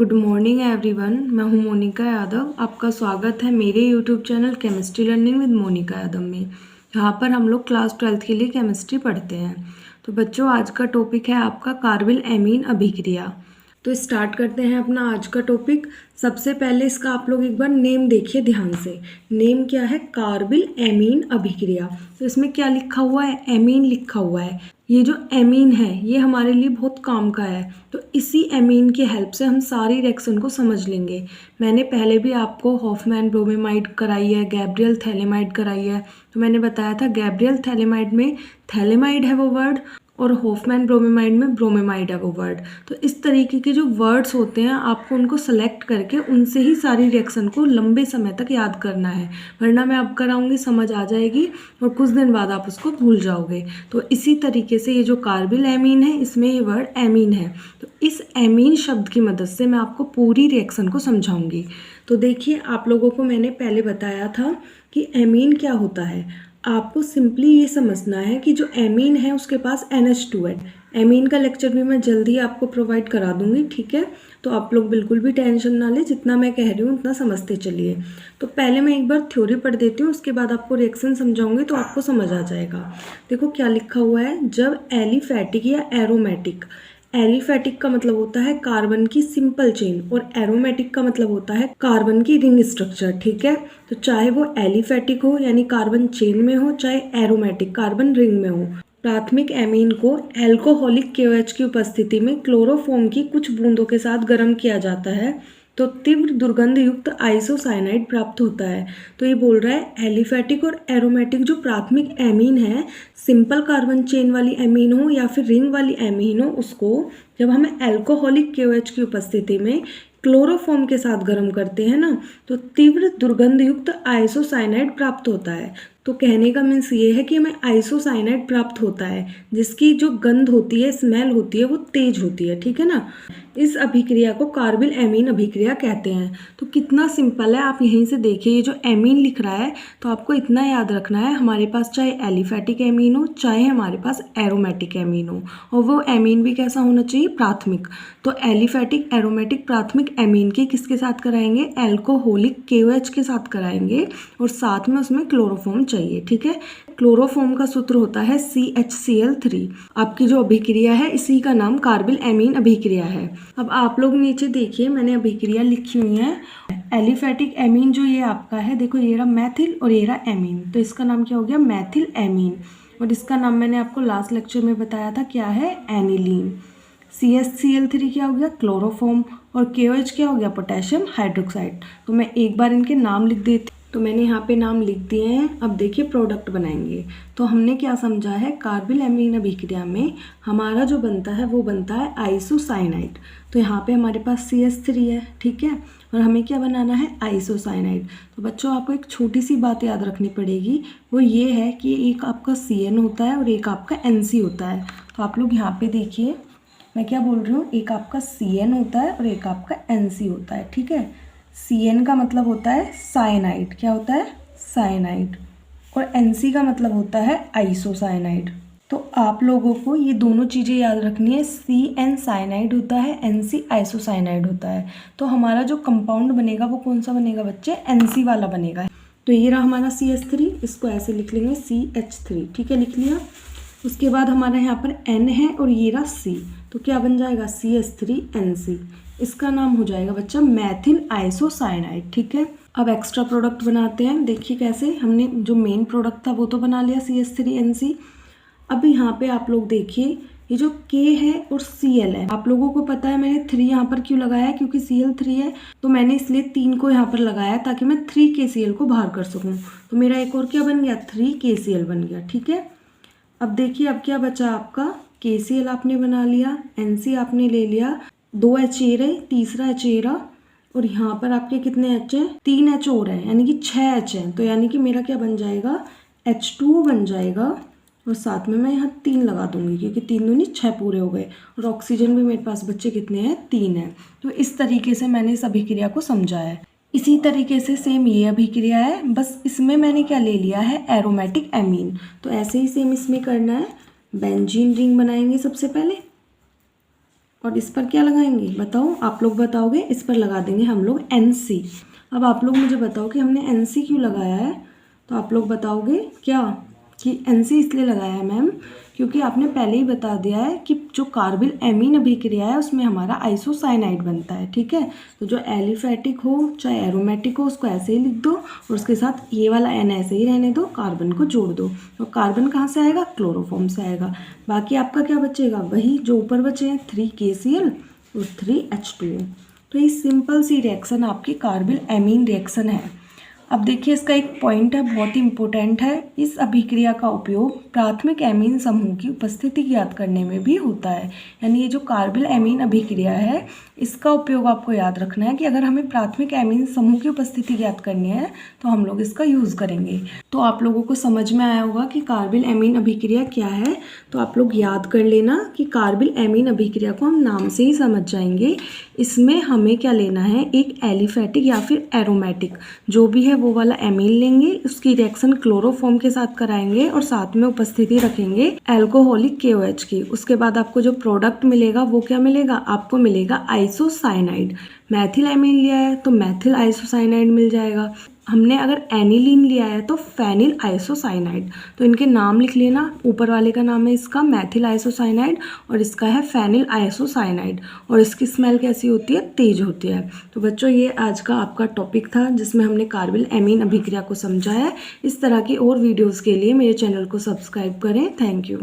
Good morning everyone. मैं हूं मोनिका यादव। आपका स्वागत है मेरे YouTube channel chemistry learning with Monika Yadav में। यहाँ पर हम लोग क्लास 12th के लिए केमिस्ट्री पढ़ते हैं। तो बच्चों, आज का टॉपिक है आपका कार्बिल एमीन अभिक्रिया। तो स्टार्ट करते हैं अपना आज का टॉपिक। सबसे पहले इसका आप लोग एक बार नेम देखिए ध्यान से। नेम क्या है? कार्बिल एमीन अभिक्रिया। तो इसमें क्या लिखा हुआ है? एमीन लिखा हुआ है। ये जो एमीन है ये हमारे लिए बहुत काम का है। तो इसी एमीन की हेल्प से हम सारी रिएक्शन को समझ लेंगे। मैंने पहले भी आपको हॉफमैन ब्रोमेमाइड कराई है, गैब्रियल थैलेमाइड कराई है। तो मैंने बताया था गैब्रियल थैलेमाइड में थैलेमाइड है वो वर्ड, और हॉफमैन ब्रोमेमाइड में ब्रोमेमाइड है वो वर्ड। तो इस तरीके के जो वर्ड्स होते हैं आपको उनको सेलेक्ट करके उनसे ही सारी रिएक्शन को लंबे समय तक याद करना है, वरना मैं अब कराऊंगी समझ आ जाएगी और कुछ दिन बाद आप उसको भूल जाओगे। तो इसी तरीके से ये जो कार्बिल एमीन है इसमें ये वर्ड एमीन है। तो इस एमीन शब्द की मदद से मैं आपको पूरी रिएक्शन को समझाऊंगी। तो देखिए, आप लोगों को मैंने पहले बताया था कि एमीन क्या होता है। आपको सिंपली ये समझना है कि जो एमीन है उसके पास NH2 है। एमीन का लेक्चर भी मैं जल्दी आपको प्रोवाइड करा दूंगी, ठीक है। तो आप लोग बिल्कुल भी टेंशन ना ले, जितना मैं कह रही हूँ उतना समझते चलिए। तो पहले मैं एक बार थ्योरी पढ़ देती हूँ, उसके बाद आपको रिएक्शन समझाऊंगी तो आपको समझ आ जाएगा। देखो क्या लिखा हुआ है। जब एलिफैटिक या एरोमेटिक, एलिफैटिक का मतलब होता है कार्बन की सिंपल चेन और एरोमेटिक का मतलब होता है कार्बन की रिंग स्ट्रक्चर, ठीक है। तो चाहे वो एलिफैटिक हो यानी कार्बन चेन में हो, चाहे एरोमेटिक कार्बन रिंग में हो, प्राथमिक एमीन को एल्कोहलिक KOH की उपस्थिति में क्लोरोफॉर्म की कुछ बूंदों के साथ गर्म किया जाता है तो तीव्र दुर्गंध युक्त आइसोसाइनाइड प्राप्त होता है। तो ये बोल रहा है एलिफैटिक और एरोमेटिक जो प्राथमिक एमीन है, सिंपल कार्बन चेन वाली एमीन हो या फिर रिंग वाली एमीन हो, उसको जब हम एल्कोहलिक KOH की उपस्थिति में क्लोरोफॉर्म के साथ गर्म करते हैं ना, तो तीव्र दुर्गंध युक्त आइसोसाइनाइड प्राप्त होता है। तो कहने का मीन्स ये है कि हमें आइसोसाइनाइड प्राप्त होता है जिसकी जो गंध होती है, स्मेल होती है, वो तेज होती है, ठीक है ना। इस अभिक्रिया को कार्बिल एमीन अभिक्रिया कहते हैं। तो कितना सिंपल है, आप यहीं से देखिए। ये जो एमीन लिख रहा है तो आपको इतना याद रखना है, हमारे पास चाहे एलिफैटिक एमीन हो चाहे हमारे पास एरोमेटिक एमीन हो, और वो एमीन भी कैसा होना चाहिए? प्राथमिक। तो एलिफैटिक एरोमेटिक प्राथमिक एमीन की किसके साथ कराएंगे? एल्कोहलिक KOH के साथ कराएंगे, और साथ में उसमें क्लोरोफॉर्म चाहिए, ठीक है। क्लोरोफॉर्म का सूत्र होता है CHCl3। आपकी जो अभिक्रिया है इसी का नाम कार्बिल एमीन अभिक्रिया है। अब आप लोग नीचे देखिए, मैंने अभिक्रिया लिखी हुई है। एलिफैटिक एमीन जो ये आपका है, देखो ये रहा मैथिल और ये रहा एमीन, तो इसका नाम क्या हो गया? मैथिल एमीन। और इसका नाम मैंने आपको लास्ट लेक्चर में बताया था, क्या है? एनिलीन। CHCl3 क्या हो गया? क्लोरोफॉर्म। और KOH क्या हो गया? Potassium hydroxide. तो मैं एक बार इनके नाम लिख देती, तो मैंने यहाँ पे नाम लिख दिए हैं। अब देखिए प्रोडक्ट बनाएंगे। तो हमने क्या समझा है, कार्बिल एमीन अभिक्रिया में हमारा जो बनता है वो बनता है आइसोसाइनाइड। तो यहाँ पे हमारे पास CH3 है, ठीक है, और हमें क्या बनाना है? आइसोसाइनाइड। तो बच्चों आपको एक छोटी सी बात याद रखनी पड़ेगी, वो ये है कि एक आपका CN होता है और एक आपका NC होता है। तो आप लोग यहाँ पे देखिए, मैं क्या बोल रही हूँ, एक आपका CN होता है और एक आपका NC होता है, ठीक है। CN का मतलब होता है साइनाइड, क्या होता है? साइनाइड। और NC का मतलब होता है आइसोसाइनाइड। तो आप लोगों को ये दोनों चीज़ें याद रखनी है। CN साइनाइड होता है, NC आइसोसाइनाइड होता है। तो हमारा जो कंपाउंड बनेगा वो कौन सा बनेगा बच्चे? NC वाला बनेगा। तो ये रहा हमारा CH3, इसको ऐसे लिख लेंगे CH3, ठीक है, लिख लिया। उसके बाद हमारा यहाँ पर N है और ये रहा C, तो क्या बन जाएगा? CH3NC। इसका नाम हो जाएगा बच्चा मैथिल आइसोसाइनाइड, ठीक है। अब एक्स्ट्रा प्रोडक्ट बनाते हैं। देखिए कैसे, हमने जो मेन प्रोडक्ट था वो तो बना लिया CH3NC। अब यहाँ पे आप लोग देखिए, ये जो K है और Cl है, आप लोगों को पता है मैंने 3 यहाँ पर क्यों लगाया है? क्योंकि Cl3 है, तो मैंने इसलिए 3 को यहाँ पर लगाया ताकि मैं 3KCl को बाहर कर सकूँ। तो मेरा एक और क्या बन गया? 3KCl बन गया, ठीक है। अब देखिए, अब क्या बचा आपका? KCl आपने बना लिया, NC आपने ले लिया, 2 H रहे, तीसरा H रहा, और यहाँ पर आपके कितने H हैं? 3 H और हैं, यानी कि 6 H हैं। तो यानी कि मेरा क्या बन जाएगा? H2O बन जाएगा, और साथ में मैं यहाँ 3 लगा दूंगी क्योंकि 3 दूनी 6 पूरे हो गए। और ऑक्सीजन भी मेरे पास बच्चे कितने हैं? 3 हैं। तो इस तरीके से मैंने इस अभिक्रिया को समझा है। इसी तरीके से सेम ये अभिक्रिया है, बस इसमें मैंने क्या ले लिया है? Aromatic amine. तो ऐसे ही सेम इसमें करना है। बेंजीन रिंग बनाएंगे सबसे पहले। और इस पर क्या लगाएंगे बताओ, आप लोग बताओगे। इस पर लगा देंगे हम लोग NC। अब आप लोग मुझे बताओ कि हमने NC क्यों लगाया है। तो आप लोग बताओगे क्या कि NC इसलिए लगाया है मैम क्योंकि आपने पहले ही बता दिया है कि जो कार्बिल एमीन अभिक्रिया है उसमें हमारा आइसोसाइनाइड बनता है। ठीक है, तो जो एलिफैटिक हो चाहे एरोमेटिक हो उसको ऐसे ही लिख दो और उसके साथ ये वाला N ऐसे ही रहने दो, कार्बन को जोड़ दो। और कार्बन कहाँ से आएगा, क्लोरोफॉर्म से आएगा। बाकी आपका क्या बचेगा, वही जो ऊपर बचे हैं 3KCl और 3H2O। तो ये सिंपल सी रिएक्शन आपकी कार्बिल एमीन रिएक्शन है। अब देखिए इसका एक पॉइंट है, बहुत ही इंपॉर्टेंट है। इस अभिक्रिया का उपयोग प्राथमिक एमीन समूह की उपस्थिति ज्ञात करने में भी होता है। यानी ये जो कार्बिल एमीन अभिक्रिया है इसका उपयोग आपको याद रखना है कि अगर हमें प्राथमिक एमीन समूह की उपस्थिति ज्ञात करनी है तो हम लोग इसका यूज़ करेंगे। तो आप लोगों को समझ में आया होगा कि कार्बिल एमीन अभिक्रिया क्या है। तो आप लोग याद कर लेना कि कार्बिल एमीन अभिक्रिया को हम नाम से ही समझ जाएंगे। इसमें हमें क्या लेना है, एक एलिफैटिक या फिर एरोमेटिक जो भी है वो वाला एमीन लेंगे, उसकी रिएक्शन क्लोरोफॉर्म के साथ कराएंगे और साथ में उपस्थिति रखेंगे एल्कोहलिक KOH की। उसके बाद आपको जो प्रोडक्ट मिलेगा वो क्या मिलेगा, आपको मिलेगा आइसोसाइनाइड। मैथिल एमीन लिया है तो मैथिल आइसोसाइनाइड मिल जाएगा। हमने अगर एनिलीन लिया है तो फेनिल आइसोसाइनाइड। तो इनके नाम लिख लेना, ऊपर वाले का नाम है इसका मैथिल आइसोसाइनाइड और इसका है फेनिल आइसोसाइनाइड। और इसकी स्मेल कैसी होती है, तेज होती है। तो बच्चों ये आज का आपका टॉपिक था जिसमें हमने कार्बिल एमीन अभिक्रिया को समझा है। इस तरह की और वीडियोज़ के लिए मेरे चैनल को सब्सक्राइब करें। Thank you.